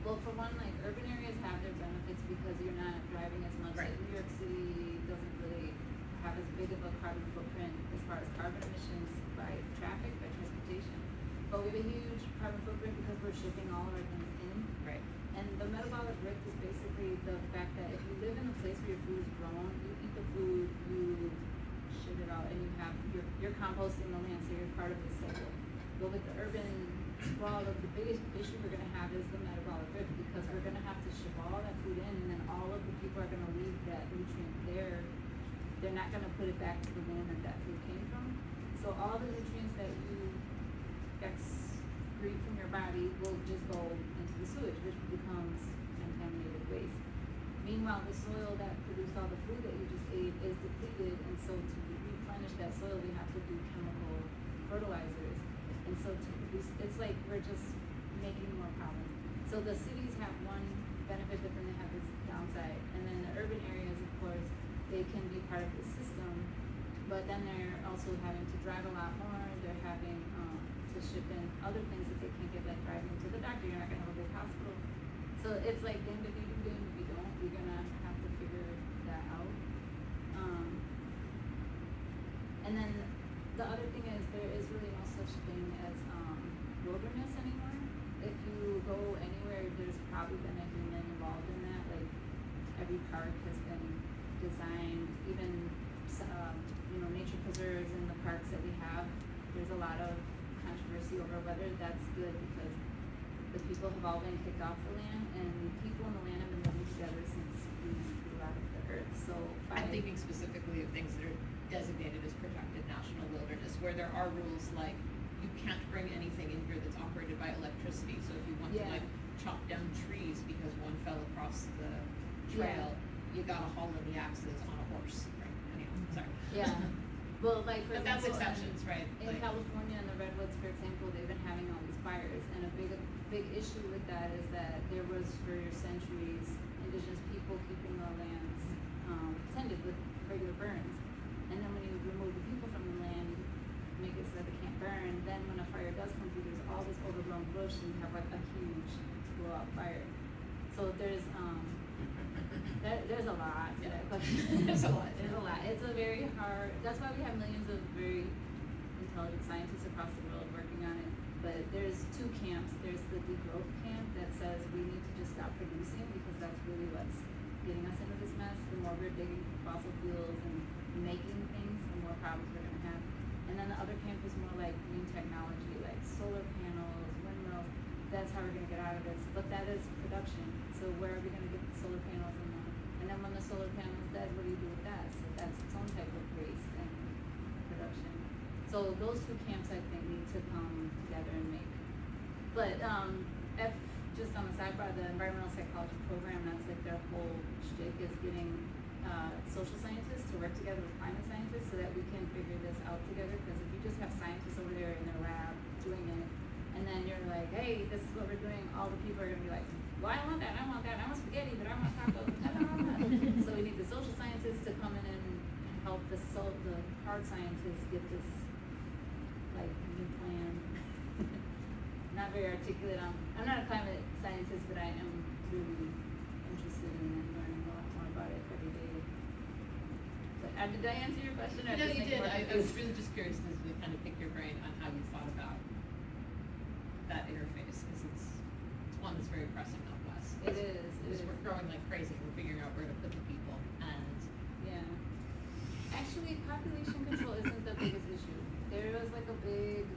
Well, for one, like urban areas have their benefits because you're not driving as much. Right. Like New York City doesn't really have as big of a carbon footprint as far as carbon emissions by traffic, by transportation. But we have a huge carbon footprint because we're shipping all of our things in. Right. And the metabolic rift is basically the fact that if you live in a place where your food is grown, you eat the food, you shit it out, and you have you're composting the land, so you're part of the cycle. But with the urban sprawl, the biggest issue we're gonna have is the metabolic rift because we're gonna have to ship all that food in, and then all of the people are gonna leave that nutrient there. They're not gonna put it back to the land that food came from. So all the nutrients that you excrete from your body will just go into the sewage, which becomes contaminated waste. Meanwhile, the soil that produced all the food that you just ate is depleted, and so to replenish that soil, we have to do chemical fertilizers. And so to produce, it's like we're just making more problems. So the cities have one benefit, but then they have this downside. And then the urban areas, of course, they can be part of the system, but then they're also having to drive a lot more. They're having to ship in other things that they can't get, like driving to the doctor. You're not gonna have a big hospital. So it's like game if you do, game if you don't. You're gonna have to figure that out. And then the other thing is there is really no such thing as wilderness anymore. If you go anywhere, there's probably been a human involved in that. Like every park has been designed, even nature preserves in the parks that we have. There's a lot of controversy over whether that's good because the people have all been kicked off the land, and the people in the land have been living together since we grew out of the earth. So I'm thinking specifically of things that are designated as protected national wilderness, where there are rules like you can't bring anything in here that's operated by electricity. So if you want to like chop down trees because one fell across the trail, you gotta haul in the axes on a horse. Right? Anyway, sorry. Yeah. Well, like for but that's example, exceptions, right? In like, California and the redwoods, for example, they've been having all these fires, and a big issue with that is that there was for centuries indigenous people keeping the lands tended with regular burns, and then when you remove the people from the land, you make it so that they can't burn. Then when a fire does come through, there's all this overgrown bush, and you have like a huge blow out fire. So there's a lot to that question. There's a lot. There's a lot. It's a very hard. That's why we have millions of very intelligent scientists across the world working on it. But there's two camps. There's the degrowth camp that says we need to just stop producing because that's really what's getting us into this mess. The more we're digging for fossil fuels and making things, the more problems we're gonna have. And then the other camp is more like green technology, like solar panels, windmills. That's how we're gonna get out of this. But that is production. So where are we gonna get the solar panels and then when the solar panel is dead, what do you do with that? So that's its own type of waste and production. So those two camps, I think, need to come together and make. But just on the sidebar, the environmental psychology program, that's like their whole shtick is getting social scientists to work together with climate scientists so that we can figure this out together. Because if you just have scientists over there in their lab doing it, and then you're like, hey, this is what we're doing, all the people are gonna be like, well, I want that, I want spaghetti, but I want tacos. So we need the social scientists to come in and help the hard scientists get this like new plan. Not very articulate. I'm not a climate scientist, but I am really interested in learning a lot more about it every day. But, did I answer your question? Or No, just you make it did. more I was confused? really just curious to kind of pick your brain on how you thought about that interface, because it's one that's very pressing on us. It is. Because we're growing like crazy. We're figuring out where to put the people, and Yeah. Actually, population control isn't the biggest issue. There was like a big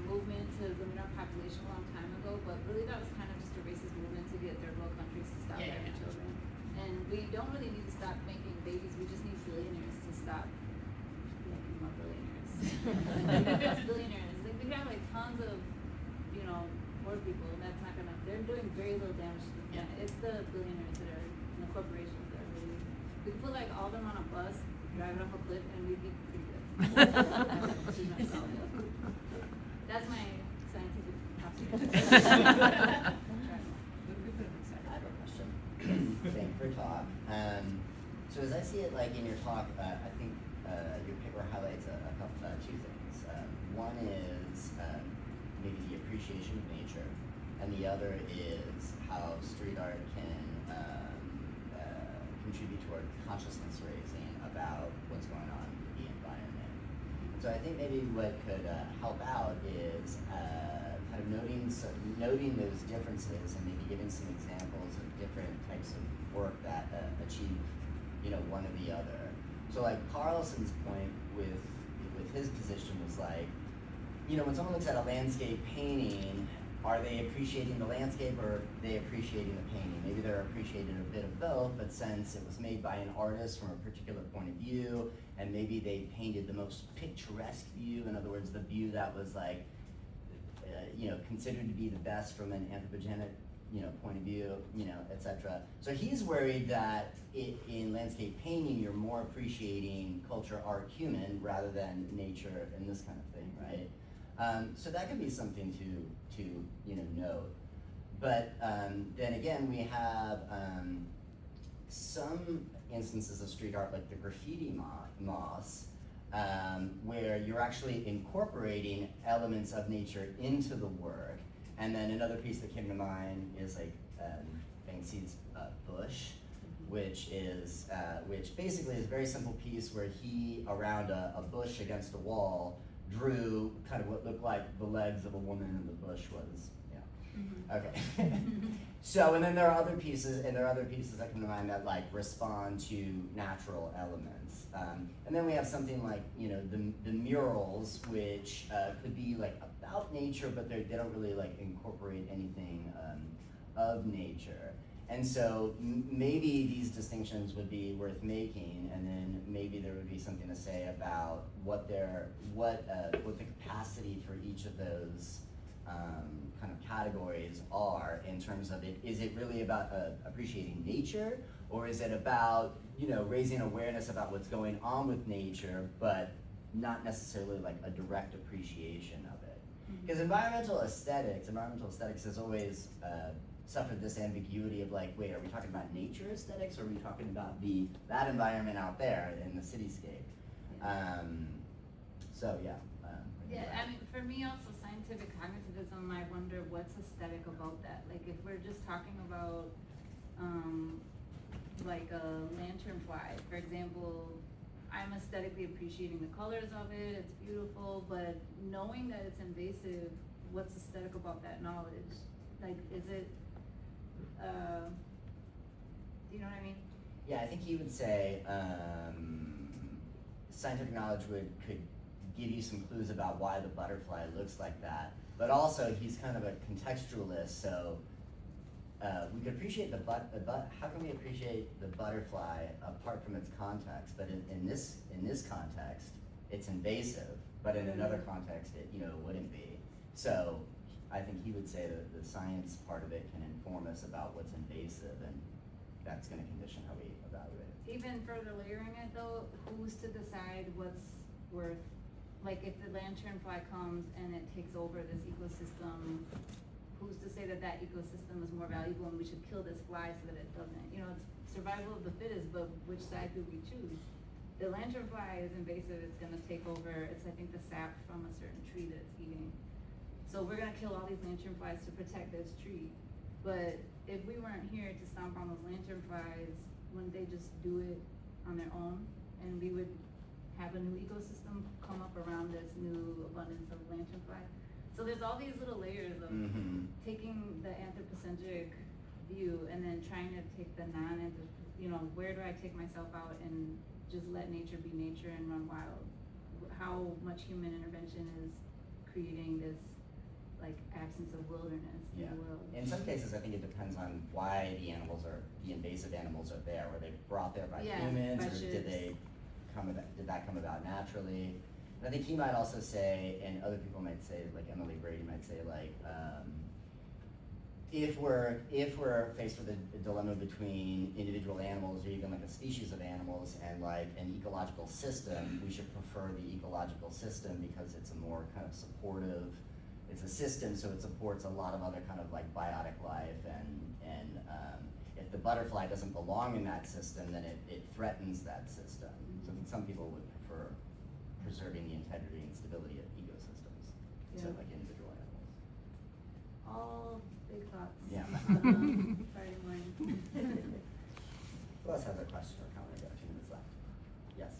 movement to limit our population a long time ago, but really that was kind of just a racist movement to get third world countries to stop having children. And we don't really need to stop making babies. We just need billionaires to stop making more billionaires. It's billionaires. Like, we have like tons of, poor people, and that's not gonna. They're doing very little damage to the planet. It's the billionaires that are, and the corporations that are really. We could put like all of them on a bus, drive it off a cliff, and we'd be pretty good. That's my scientific observation. I have a question. Thank you for your talk. So as I see it, like in your talk, I think your paper highlights two things. One is maybe the appreciation of nature, and the other is how street art can contribute toward consciousness raising about what's going on in the environment. So I think maybe what could help out is kind of noting those differences and maybe giving some examples of different types of work that achieve, one or the other. So like Carlson's point with his position was like, when someone looks at a landscape painting, are they appreciating the landscape or are they appreciating the painting? Maybe they're appreciating a bit of both, but since it was made by an artist from a particular point of view, and maybe they painted the most picturesque view, in other words, the view that was like, considered to be the best from an anthropogenic, point of view, etc. So he's worried that in landscape painting, you're more appreciating culture, art, human, rather than nature and this kind of thing, right? So that could be something to note. But then again, we have some instances of street art, like the graffiti moss, where you're actually incorporating elements of nature into the work. And then another piece that came to mind is like Banksy's Bush, which basically is a very simple piece where he, around a bush against a wall, drew kind of what looked like the legs of a woman, and the bush was, okay. So, and then there are other pieces that come to mind that like respond to natural elements. And then we have something like, the murals, which could be like about nature, but they don't really like incorporate anything of nature. And so maybe these distinctions would be worth making, and then maybe there would be something to say about what the capacity for each of those kind of categories are in terms of it. Is it really about appreciating nature, or is it about raising awareness about what's going on with nature, but not necessarily like a direct appreciation of it? Because environmental aesthetics has always suffered this ambiguity of like, wait, are we talking about nature aesthetics, or are we talking about that environment out there in the cityscape? Yeah, I mean, for me also, scientific cognitivism, I wonder what's aesthetic about that. Like, if we're just talking about, like a lanternfly, for example, I'm aesthetically appreciating the colors of it, it's beautiful, but knowing that it's invasive, what's aesthetic about that knowledge? Like, is it, do you know what I mean? Yeah, I think he would say scientific knowledge could give you some clues about why the butterfly looks like that, but also he's kind of a contextualist, so we could appreciate how can we appreciate the butterfly apart from its context? But in this context, it's invasive, but in another context, it wouldn't be. So I think he would say that the science part of it can inform us about what's invasive, and that's going to condition how we evaluate it. Even further layering it though, who's to decide what's worth, like if the lanternfly comes and it takes over this ecosystem, who's to say that ecosystem is more valuable and we should kill this fly so that it doesn't, it's survival of the fittest, but which side do we choose? The lanternfly is invasive, it's gonna take over, it's I think the sap from a certain tree that it's eating. So we're gonna kill all these lanternflies to protect this tree. But if we weren't here to stomp on those lanternflies, wouldn't they just do it on their own? And we would have a new ecosystem come up around this new abundance of lanternfly. So there's all these little layers of taking the anthropocentric view and then trying to take the where do I take myself out and just let nature be nature and run wild? How much human intervention is creating this like absence of wilderness in Yeah. the world? In some cases, I think it depends on why the invasive animals are there. Were they brought there by Yeah, humans, by or did ships. did that come about naturally? And I think he might also say, and other people might say, like Emily Brady might say, like, if we're faced with a dilemma between individual animals or even like a species of animals and like an ecological system, we should prefer the ecological system because it's a more kind of supportive. It's a system, so it supports a lot of other kind of like biotic life, and if the butterfly doesn't belong in that system, then it threatens that system. So I think some people would prefer preserving the integrity and stability of ecosystems to Yeah. like individual animals. All big thoughts. Yeah. Friday morning. Who else has a question or comment? We've got a few minutes left. Yes.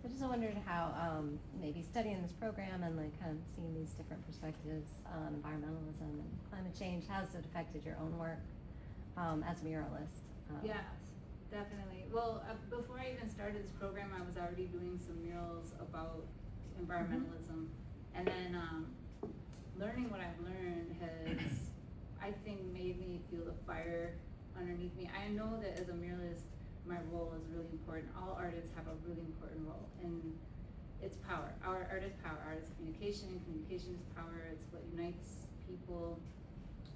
I just wondered how maybe studying this program and like kind of seeing these different perspectives on environmentalism and climate change, how's it affected your own work as a muralist? Yes, definitely. Well, before I even started this program, I was already doing some murals about environmentalism. And then learning what I've learned has, I think, made me feel the fire underneath me. I know that as a muralist, my role is really important. All artists have a really important role, and it's power. Our art is power. Art is communication. Communication is power. It's what unites people.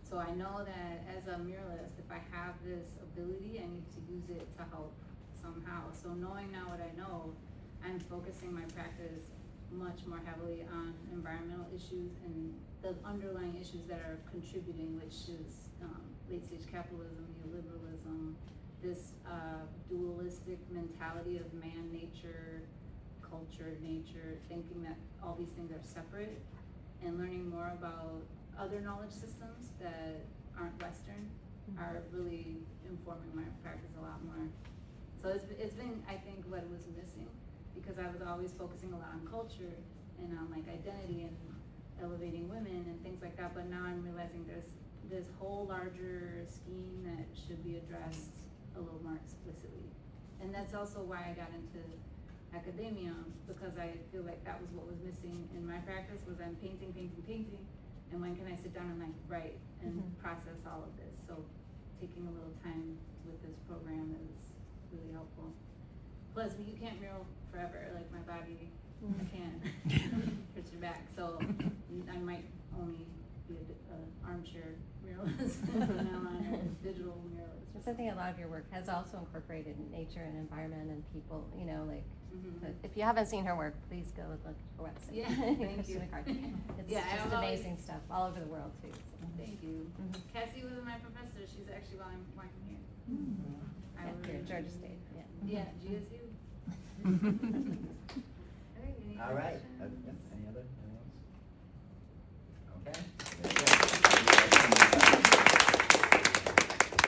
So I know that as a muralist, if I have this ability, I need to use it to help somehow. So knowing now what I know, I'm focusing my practice much more heavily on environmental issues and the underlying issues that are contributing, which is late-stage capitalism, neoliberalism, this dualistic mentality of man, nature, culture, nature, thinking that all these things are separate, and learning more about other knowledge systems that aren't Western are really informing my practice a lot more. So it's been, I think, what was missing, because I was always focusing a lot on culture and on like identity and elevating women and things like that, but now I'm realizing there's this whole larger scheme that should be addressed a little more explicitly. And that's also why I got into academia, because I feel like that was what was missing in my practice, was I'm painting, and when can I sit down and like write and process all of this? So taking a little time with this program is really helpful. Plus, you can't mural forever, like my body, I can't hurt your back, so I might only be an armchair muralist from now on, or digital muralist. So I think a lot of your work has also incorporated nature and environment and people, you know, like, if you haven't seen her work, please go and look at her website. Yeah, thank Kristy you. McCarthy. It's Yeah, just I'm always- amazing stuff all over the world too. So. Thank you. Cassie was my professor. She's actually why I'm here. I Yeah, was- here at Georgia Sate, yeah. Yeah, GSU. Okay, any All other right. questions? Any